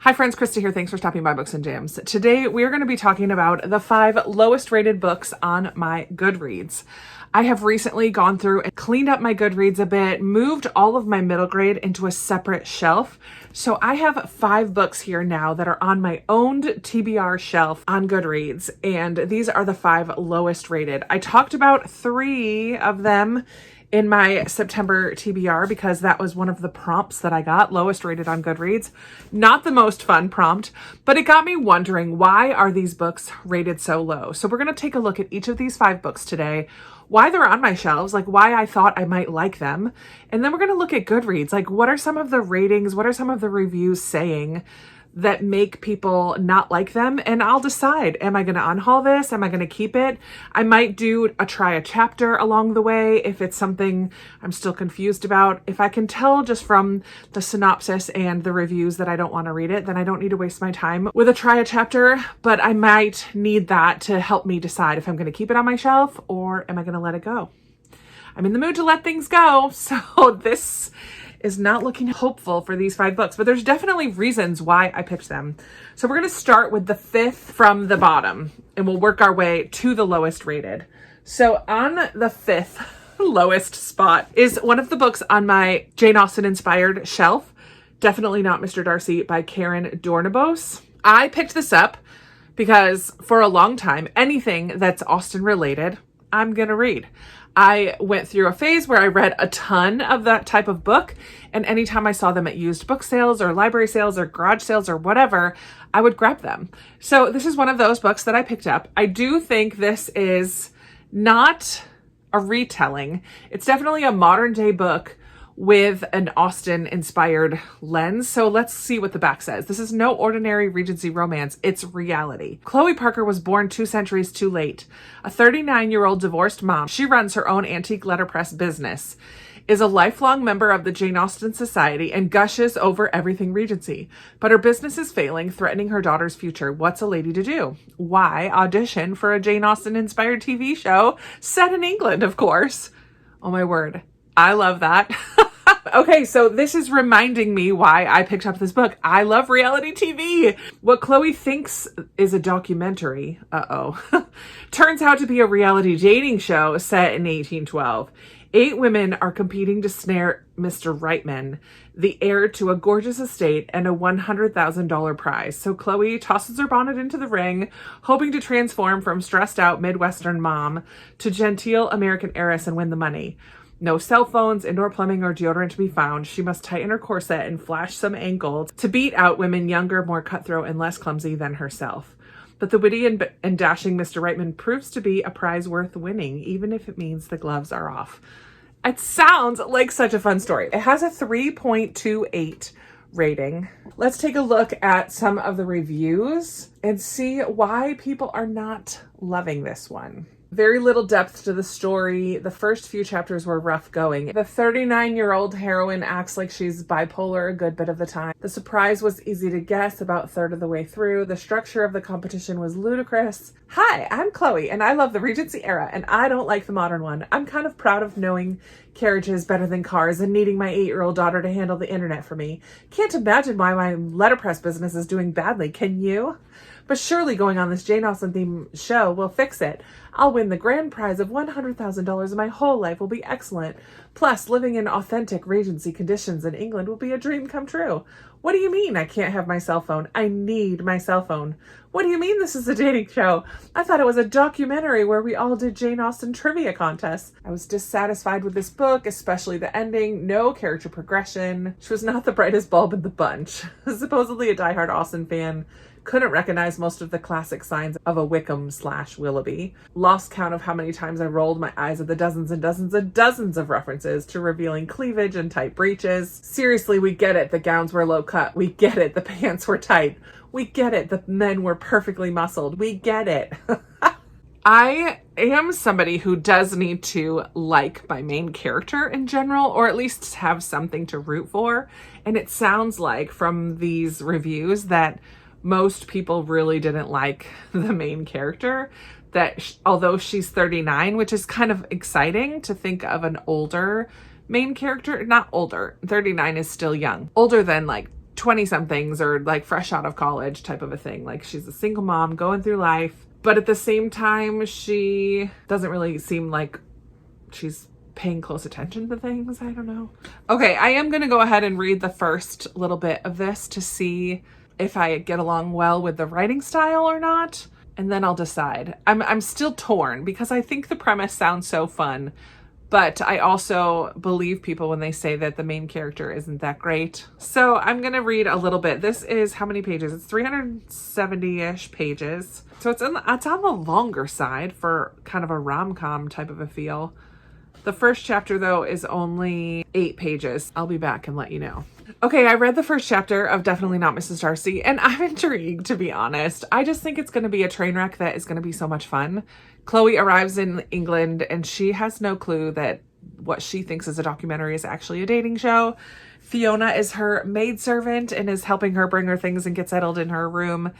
Hi friends, Krista here. Thanks for stopping by Books and Jams. Today we are going to be talking about the 5 lowest rated books on my Goodreads. I have recently gone through and cleaned up my Goodreads a bit, moved all of my middle grade into a separate shelf. So I have 5 books here now that are on my owned TBR shelf on Goodreads, and these are the 5 lowest rated. I talked about 3 of them in my September TBR because that was one of the prompts that I got, lowest rated on Goodreads. Not the most fun prompt, but it got me wondering, why are these books rated so low? So we're going to take a look at each of these 5 books today, why they're on my shelves, like why I thought I might like them. And then we're going to look at Goodreads, like what are some of the ratings, what are some of the reviews saying that make people not like them, and I'll decide, am I going to unhaul this? Am I going to keep it? I might try a chapter along the way if it's something I'm still confused about. If I can tell just from the synopsis and the reviews that I don't want to read it, then I don't need to waste my time with try a chapter, but I might need that to help me decide if I'm going to keep it on my shelf or am I going to let it go. I'm in the mood to let things go, so this is not looking hopeful for these 5 books, but there's definitely reasons why I picked them. So we're going to start with the 5th from the bottom and we'll work our way to the lowest rated. So on the 5th lowest spot is one of the books on my Jane Austen inspired shelf, Definitely Not Mr. Darcy by Karen Dornbos. I picked this up because for a long time, anything that's Austen related, I'm going to read. I went through a phase where I read a ton of that type of book, and anytime I saw them at used book sales or library sales or garage sales or whatever, I would grab them. So this is one of those books that I picked up. I do think this is not a retelling. It's definitely a modern day book with an Austen-inspired lens. So let's see what the back says. This is no ordinary Regency romance. It's reality. Chloe Parker was born 2 centuries too late. A 39-year-old divorced mom. She runs her own antique letterpress business, is a lifelong member of the Jane Austen Society, and gushes over everything Regency. But her business is failing, threatening her daughter's future. What's a lady to do? Why audition for a Jane Austen-inspired TV show set in England, of course? Oh my word. I love that. Okay, so this is reminding me why I picked up this book. I love reality TV. What Chloe thinks is a documentary, turns out to be a reality dating show set in 1812. 8 women are competing to snare Mr. Reitman, the heir to a gorgeous estate and a $100,000 prize. So Chloe tosses her bonnet into the ring, hoping to transform from stressed out Midwestern mom to genteel American heiress and win the money. No cell phones, indoor plumbing, or deodorant to be found. She must tighten her corset and flash some ankle to beat out women younger, more cutthroat, and less clumsy than herself. But the witty and dashing Mr. Reitman proves to be a prize worth winning, even if it means the gloves are off. It sounds like such a fun story. It has a 3.28 rating. Let's take a look at some of the reviews and see why people are not loving this one. Very little depth to the story. The first few chapters were rough going. The 39-year-old heroine acts like she's bipolar a good bit of the time. The surprise was easy to guess about a third of the way through. The structure of the competition was ludicrous. Hi, I'm Chloe, and I love the Regency era, and I don't like the modern one. I'm kind of proud of knowing carriages better than cars and needing my 8-year-old daughter to handle the internet for me. Can't imagine why my letterpress business is doing badly, can you? But surely going on this Jane Austen theme show will fix it. I'll win the grand prize of $100,000 and my whole life will be excellent. Plus, living in authentic Regency conditions in England will be a dream come true. What do you mean I can't have my cell phone? I need my cell phone. What do you mean this is a dating show? I thought it was a documentary where we all did Jane Austen trivia contests. I was dissatisfied with this book, especially the ending. No character progression. She was not the brightest bulb in the bunch. Supposedly a diehard Austen fan, couldn't recognize most of the classic signs of a Wickham/Willoughby. Lost count of how many times I rolled my eyes at the dozens and dozens and dozens of references to revealing cleavage and tight breeches. Seriously, we get it. The gowns were low cut. We get it. The pants were tight. We get it. The men were perfectly muscled. We get it. I am somebody who does need to like my main character in general, or at least have something to root for. And it sounds like from these reviews that most people really didn't like the main character, that although she's 39, which is kind of exciting to think of an older main character, not older, 39 is still young, older than like 20 somethings or like fresh out of college type of a thing. Like she's a single mom going through life, but at the same time, she doesn't really seem like she's paying close attention to things. I don't know. Okay, I am going to go ahead and read the first little bit of this to see if I get along well with the writing style or not, and then I'll decide. I'm still torn because I think the premise sounds so fun, but I also believe people when they say that the main character isn't that great. So I'm going to read a little bit. This is how many pages? It's 370-ish pages. So it's on the longer side for kind of a rom-com type of a feel. The first chapter, though, is only 8 pages. I'll be back and let you know. Okay, I read the first chapter of Definitely Not Mrs. Darcy, and I'm intrigued, to be honest. I just think it's going to be a train wreck that is going to be so much fun. Chloe arrives in England, and she has no clue that what she thinks is a documentary is actually a dating show. Fiona is her maidservant and is helping her bring her things and get settled in her room,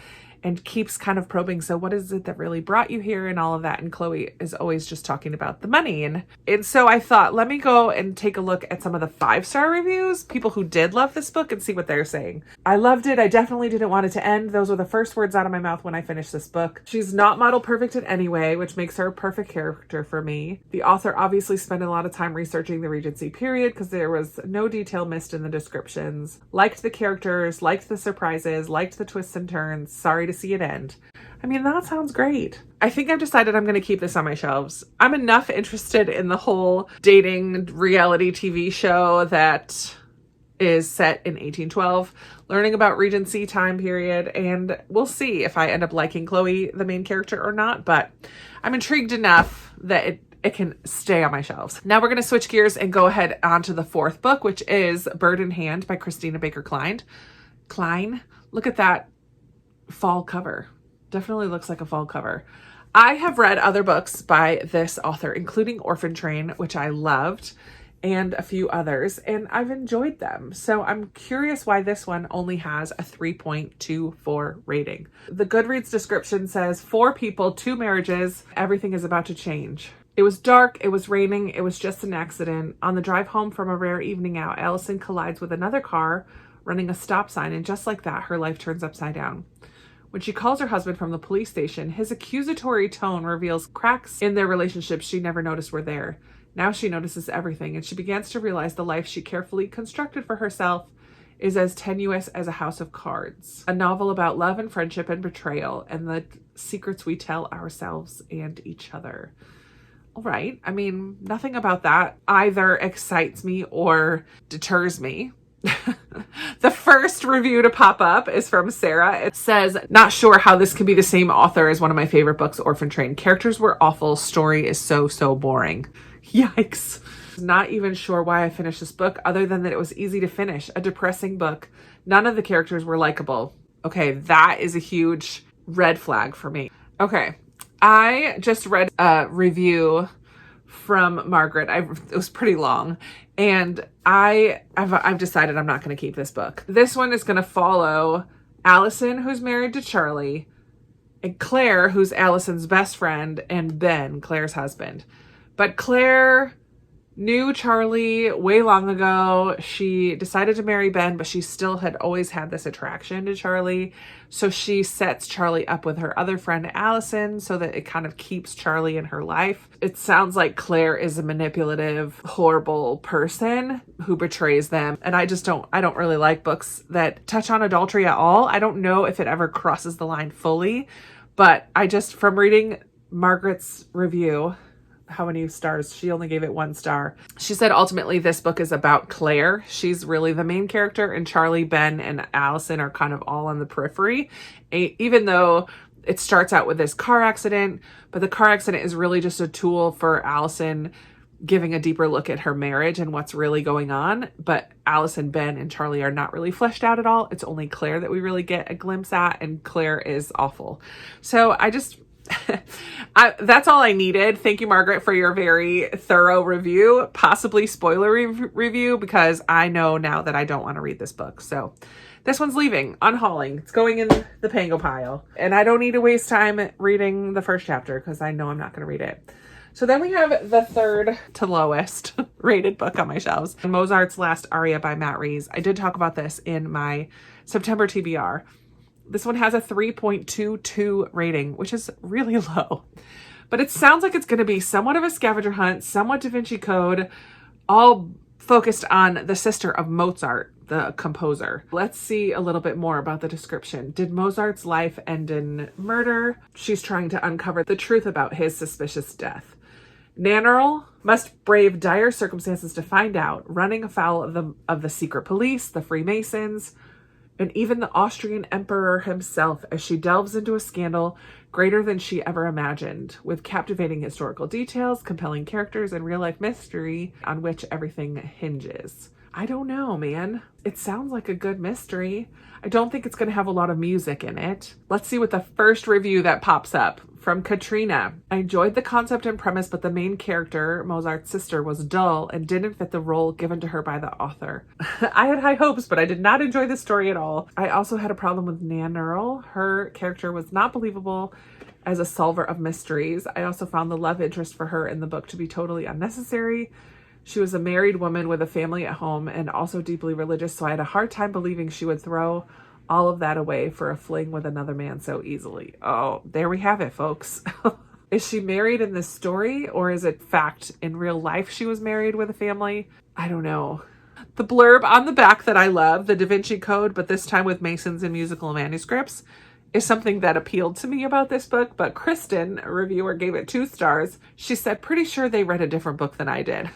and keeps kind of probing, so what is it that really brought you here and all of that? And Chloe is always just talking about the money. And so I thought, let me go and take a look at some of the 5-star reviews, people who did love this book, and see what they're saying. I loved it. I definitely didn't want it to end. Those were the first words out of my mouth when I finished this book. She's not model perfect in any way, which makes her a perfect character for me. The author obviously spent a lot of time researching the Regency period because there was no detail missed in the descriptions. Liked the characters, liked the surprises, liked the twists and turns. Sorry to see it end. I mean, that sounds great. I think I've decided I'm going to keep this on my shelves. I'm enough interested in the whole dating reality TV show that is set in 1812, learning about Regency time period, and we'll see if I end up liking Chloe, the main character, or not, but I'm intrigued enough that it can stay on my shelves. Now we're going to switch gears and go ahead onto the 4th book, which is Bird in Hand by Christina Baker Klein. Look at that fall cover. Definitely looks like a fall cover. I have read other books by this author, including Orphan Train, which I loved, and a few others, and I've enjoyed them. So I'm curious why this one only has a 3.24 rating. The Goodreads description says, 4 people, 2 marriages, everything is about to change. It was dark, it was raining, it was just an accident. On the drive home from a rare evening out, Allison collides with another car running a stop sign, and just like that, her life turns upside down. When she calls her husband from the police station, his accusatory tone reveals cracks in their relationship she never noticed were there. Now she notices everything, and she begins to realize the life she carefully constructed for herself is as tenuous as a house of cards. A novel about love and friendship and betrayal and the secrets we tell ourselves and each other. All right. I mean, nothing about that either excites me or deters me. The first review to pop up is from Sarah. It says, not sure how this can be the same author as one of my favorite books, Orphan Train. Characters were awful. Story is so boring. Yikes. Not even sure why I finished this book other than that it was easy to finish. A depressing book. None of the characters were likable. Okay, that is a huge red flag for me. Okay, I just read a review from Margaret. It was pretty long, and I've decided I'm not going to keep this book. This one is going to follow Allison, who's married to Charlie, and Claire, who's Allison's best friend, and Ben, Claire's husband. But Claire knew Charlie way long ago. She decided to marry Ben, but she still had always had this attraction to Charlie. So she sets Charlie up with her other friend, Allison, so that it kind of keeps Charlie in her life. It sounds like Claire is a manipulative, horrible person who betrays them. And I don't really like books that touch on adultery at all. I don't know if it ever crosses the line fully, but from reading Margaret's review, how many stars? She only gave it 1 star. She said ultimately this book is about Claire. She's really the main character, and Charlie, Ben, and Allison are kind of all on the periphery, even though it starts out with this car accident, but the car accident is really just a tool for Allison giving a deeper look at her marriage and what's really going on. But Allison, Ben, and Charlie are not really fleshed out at all. It's only Claire that we really get a glimpse at, and Claire is awful. So that's all I needed. Thank you, Margaret, for your very thorough review, possibly spoiler review, because I know now that I don't want to read this book. So this one's leaving, unhauling. It's going in the pango pile. And I don't need to waste time reading the first chapter because I know I'm not going to read it. So then we have the third to lowest rated book on my shelves, Mozart's Last Aria by Matt Rees. I did talk about this in my September TBR. This one has a 3.22 rating, which is really low. But it sounds like it's going to be somewhat of a scavenger hunt, somewhat Da Vinci Code, all focused on the sister of Mozart, the composer. Let's see a little bit more about the description. Did Mozart's life end in murder? She's trying to uncover the truth about his suspicious death. Nannerl must brave dire circumstances to find out, running afoul of the secret police, the Freemasons, and even the Austrian emperor himself as she delves into a scandal greater than she ever imagined, with captivating historical details, compelling characters, and real-life mystery on which everything hinges. I don't know, man. It sounds like a good mystery. I don't think it's going to have a lot of music in it. Let's see what the first review that pops up. From Katrina. I enjoyed the concept and premise, but the main character, Mozart's sister, was dull and didn't fit the role given to her by the author. I had high hopes, but I did not enjoy the story at all. I also had a problem with Nannerl. Her character was not believable as a solver of mysteries. I also found the love interest for her in the book to be totally unnecessary. She was a married woman with a family at home and also deeply religious, so I had a hard time believing she would throw all of that away for a fling with another man so easily. Oh, there we have it, folks. Is she married in this story, or is it fact in real life she was married with a family? I don't know. The blurb on the back that I love, the Da Vinci Code, but this time with Masons and musical manuscripts, is something that appealed to me about this book, but Kristen, a reviewer, gave it 2 stars. She said, pretty sure they read a different book than I did.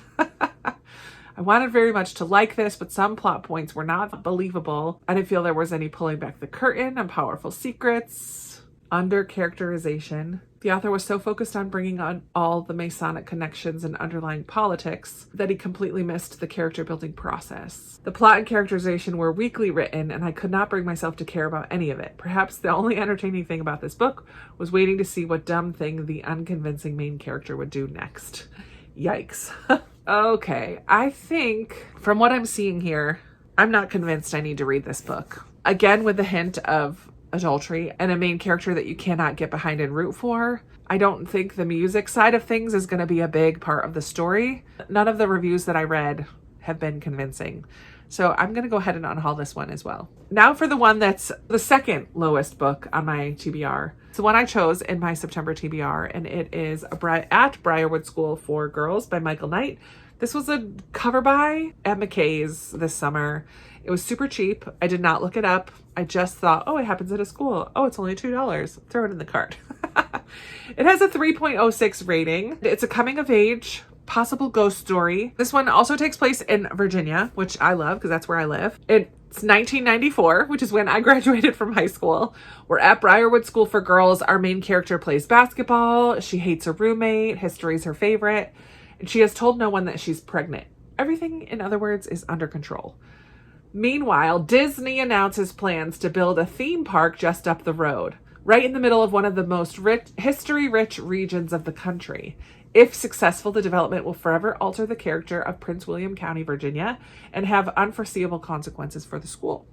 I wanted very much to like this, but some plot points were not believable. I didn't feel there was any pulling back the curtain on powerful secrets, under characterization. The author was so focused on bringing on all the Masonic connections and underlying politics that he completely missed the character building process. The plot and characterization were weakly written, and I could not bring myself to care about any of it. Perhaps the only entertaining thing about this book was waiting to see what dumb thing the unconvincing main character would do next. Yikes. Okay, I think from what I'm seeing here, I'm not convinced I need to read this book. Again, with the hint of adultery and a main character that you cannot get behind and root for. I don't think the music side of things is going to be a big part of the story. None of the reviews that I read have been convincing. So I'm going to go ahead and unhaul this one as well. Now for the one that's the second lowest book on my TBR. It's the one I chose in my September TBR, and it is At Briarwood School for Girls by Michael Knight. This was a cover buy at McKay's this summer. It was super cheap. I did not look it up. I just thought, oh, it happens at a school. Oh, it's only $2. Throw it in the cart. It has a 3.06 rating. It's a coming of age, possible ghost story. This one also takes place in Virginia, which I love because that's where I live. It's 1994, which is when I graduated from high school. We're at Briarwood School for Girls. Our main character plays basketball. She hates her roommate. History is her favorite. And she has told no one that she's pregnant. Everything, in other words, is under control. Meanwhile, Disney announces plans to build a theme park just up the road, right in the middle of one of the most history-rich regions of the country. If successful, the development will forever alter the character of Prince William County, Virginia, and have unforeseeable consequences for the school.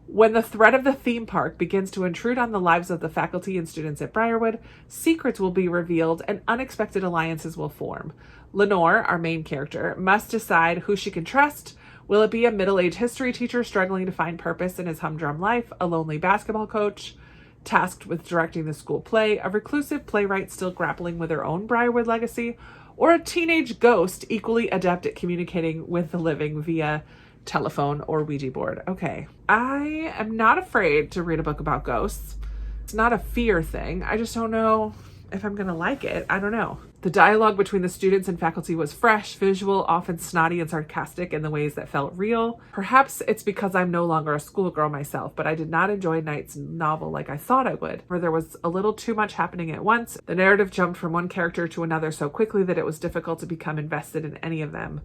When the threat of the theme park begins to intrude on the lives of the faculty and students at Briarwood, secrets will be revealed and unexpected alliances will form. Lenore, our main character, must decide who she can trust. Will it be a middle-aged history teacher struggling to find purpose in his humdrum life, a lonely basketball coach tasked with directing the school play, a reclusive playwright still grappling with her own Briarwood legacy, or a teenage ghost equally adept at communicating with the living via telephone or Ouija board? Okay, I am not afraid to read a book about ghosts. It's not a fear thing. I just don't know if I'm gonna like it. I don't know. The dialogue between the students and faculty was fresh, visual, often snotty and sarcastic in the ways that felt real. Perhaps it's because I'm no longer a schoolgirl myself, but I did not enjoy Knight's novel like I thought I would, where there was a little too much happening at once. The narrative jumped from one character to another so quickly that it was difficult to become invested in any of them.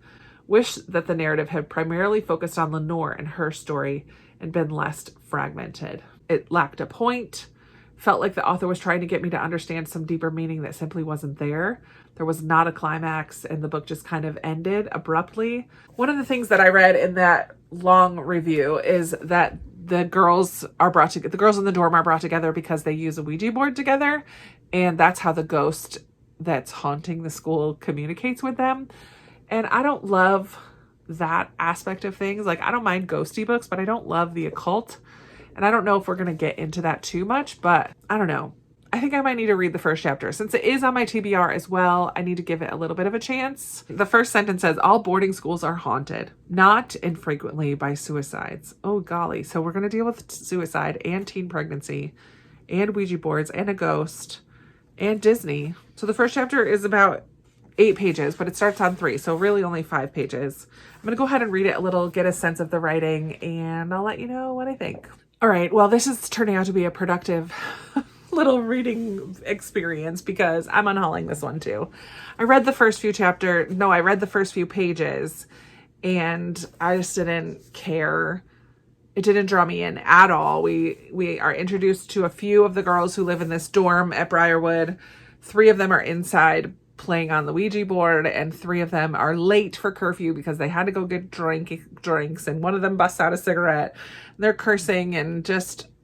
Wish that the narrative had primarily focused on Lenore and her story and been less fragmented. It lacked a point. Felt like the author was trying to get me to understand some deeper meaning that simply wasn't there. There was not a climax, and the book just kind of ended abruptly. One of the things that I read in that long review is that the girls in the dorm are brought together because they use a Ouija board together, and that's how the ghost that's haunting the school communicates with them. And I don't love that aspect of things. Like, I don't mind ghosty books, but I don't love the occult. And I don't know if we're going to get into that too much, but I don't know. I think I might need to read the first chapter. Since it is on my TBR as well, I need to give it a little bit of a chance. The first sentence says, all boarding schools are haunted, not infrequently by suicides. Oh, golly. So we're going to deal with suicide and teen pregnancy and Ouija boards and a ghost and Disney. So the first chapter is about 8 pages, but it starts on 3. So really only 5 pages. I'm going to go ahead and read it a little, get a sense of the writing, and I'll let you know what I think. All right. Well, this is turning out to be a productive little reading experience because I'm unhauling this one too. I read the first few pages and I just didn't care. It didn't draw me in at all. We are introduced to a few of the girls who live in this dorm at Briarwood. 3 of them are inside playing on the Ouija board, and 3 of them are late for curfew because they had to go get drinks, and one of them busts out a cigarette. They're cursing, and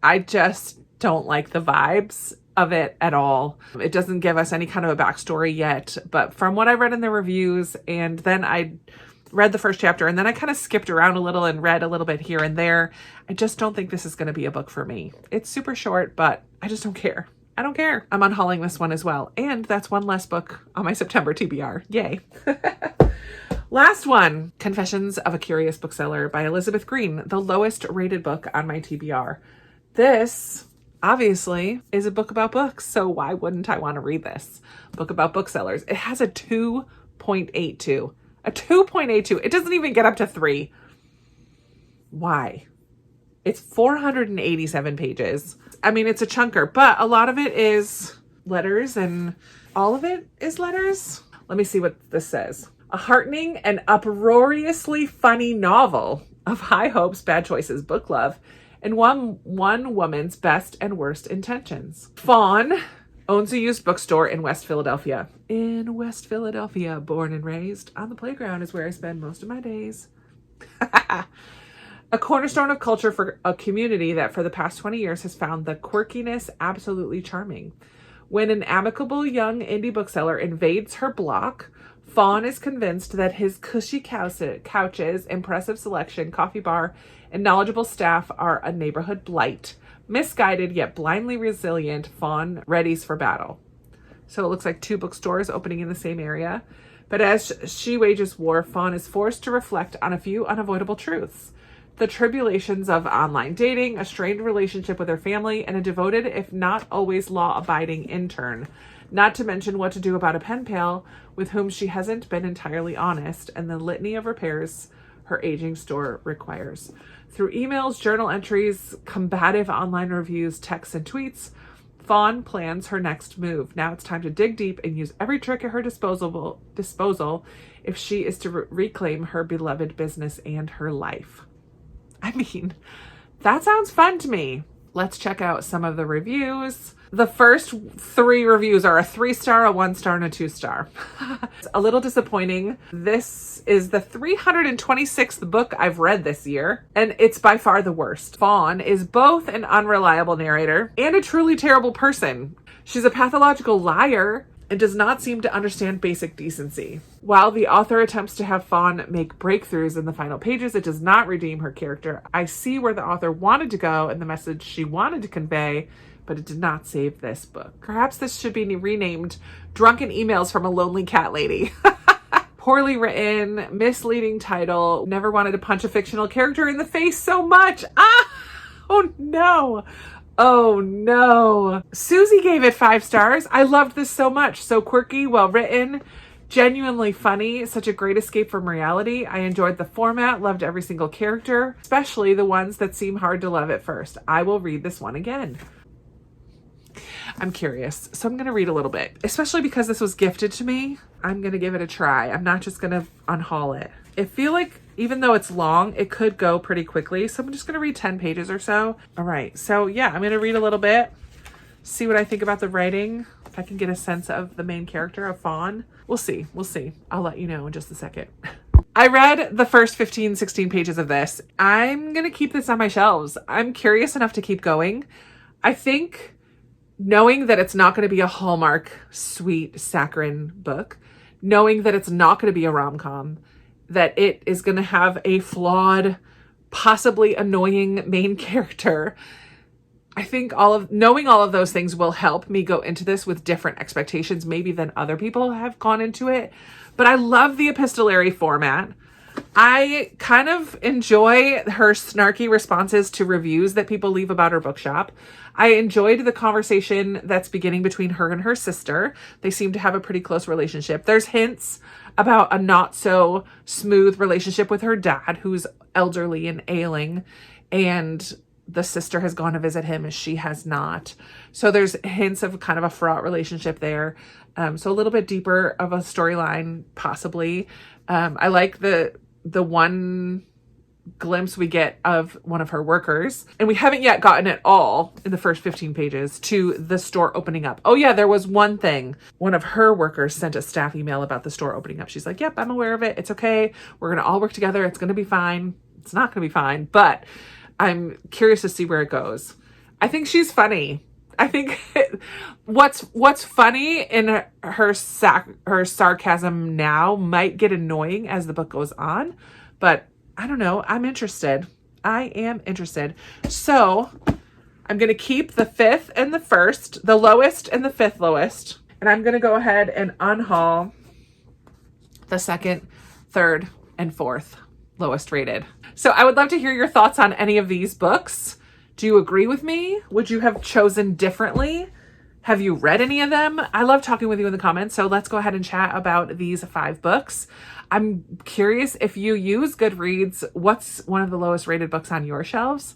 I just don't like the vibes of it at all. It doesn't give us any kind of a backstory yet, but from what I read in the reviews, and then I read the first chapter, and then I kind of skipped around a little and read a little bit here and there. I just don't think this is going to be a book for me. It's super short, but I just don't care. I don't care. I'm unhauling this one as well. And that's one less book on my September TBR. Yay. Last one, Confessions of a Curious Bookseller by Elizabeth Green, the lowest rated book on my TBR. This obviously is a book about books, so why wouldn't I want to read this book about booksellers? It has a 2.82. A 2.82. It doesn't even get up to 3. Why? It's 487 pages. I mean, it's a chunker, but a lot of it is letters, and all of it is letters. Let me see what this says. A heartening and uproariously funny novel of high hopes, bad choices, book love, and one woman's best and worst intentions. Fawn owns a used bookstore in West Philadelphia. In West Philadelphia, born and raised, on the playground is where I spend most of my days. A cornerstone of culture for a community that for the past 20 years has found the quirkiness absolutely charming. When an amicable young indie bookseller invades her block, Fawn is convinced that his cushy couches, impressive selection, coffee bar, and knowledgeable staff are a neighborhood blight. Misguided yet blindly resilient, Fawn readies for battle. So it looks like 2 bookstores opening in the same area. But as she wages war, Fawn is forced to reflect on a few unavoidable truths. The tribulations of online dating, a strained relationship with her family, and a devoted, if not always law-abiding intern. Not to mention what to do about a pen pal with whom she hasn't been entirely honest, and the litany of repairs her aging store requires. Through emails, journal entries, combative online reviews, texts, and tweets, Fawn plans her next move. Now it's time to dig deep and use every trick at her disposal if she is to reclaim her beloved business and her life. I mean, that sounds fun to me. Let's check out some of the reviews. The first 3 reviews are a 3-star, a 1-star, and a 2-star. It's a little disappointing. This is the 326th book I've read this year, and it's by far the worst. Fawn is both an unreliable narrator and a truly terrible person. She's a pathological liar and does not seem to understand basic decency. While the author attempts to have Fawn make breakthroughs in the final pages, it does not redeem her character. I see where the author wanted to go and the message she wanted to convey, but it did not save this book. Perhaps this should be renamed Drunken Emails from a Lonely Cat Lady. Poorly written, misleading title, never wanted to punch a fictional character in the face so much. Oh no. Oh no. Susie gave it 5 stars. I loved this so much. So quirky, well written, genuinely funny, such a great escape from reality. I enjoyed the format, loved every single character, especially the ones that seem hard to love at first. I will read this one again. I'm curious, so I'm going to read a little bit, especially because this was gifted to me. I'm going to give it a try. I'm not just going to unhaul it. I feel like even though it's long, it could go pretty quickly. So I'm just going to read 10 pages or so. All right. So yeah, I'm going to read a little bit, see what I think about the writing. If I can get a sense of the main character of Fawn. We'll see. We'll see. I'll let you know in just a second. I read the first 15, 16 pages of this. I'm going to keep this on my shelves. I'm curious enough to keep going. I think knowing that it's not going to be a Hallmark sweet saccharine book, knowing that it's not going to be a rom-com, that it is going to have a flawed, possibly annoying main character. I think knowing all of those things will help me go into this with different expectations maybe than other people have gone into it. But I love the epistolary format. I kind of enjoy her snarky responses to reviews that people leave about her bookshop. I enjoyed the conversation that's beginning between her and her sister. They seem to have a pretty close relationship. There's hints about a not so smooth relationship with her dad, who's elderly and ailing, and the sister has gone to visit him as she has not. So there's hints of kind of a fraught relationship there. So a little bit deeper of a storyline, possibly. I like the one glimpse we get of one of her workers, and we haven't yet gotten it all in the first 15 pages to the store opening up. Oh yeah, there was one thing. One of her workers sent a staff email about the store opening up. She's like, yep, I'm aware of it. It's okay. We're going to all work together. It's going to be fine. It's not going to be fine, but I'm curious to see where it goes. I think she's funny. I think what's funny in her sarcasm now might get annoying as the book goes on, but I don't know. I'm interested. I am interested. So I'm going to keep the 5th and the 1st, the lowest and the 5th lowest, and I'm going to go ahead and unhaul the 2nd, 3rd, and 4th lowest rated. So I would love to hear your thoughts on any of these books. Do you agree with me? Would you have chosen differently? Have you read any of them? I love talking with you in the comments. So let's go ahead and chat about these 5 books. I'm curious if you use Goodreads, what's one of the lowest rated books on your shelves?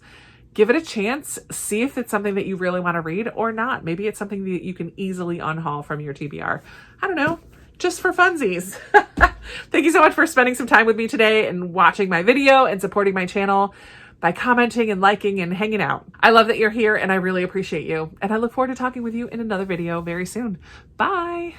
Give it a chance. See if it's something that you really want to read or not. Maybe it's something that you can easily unhaul from your TBR. I don't know, just for funsies. Thank you so much for spending some time with me today and watching my video and supporting my channel by commenting and liking and hanging out. I love that you're here and I really appreciate you. And I look forward to talking with you in another video very soon. Bye.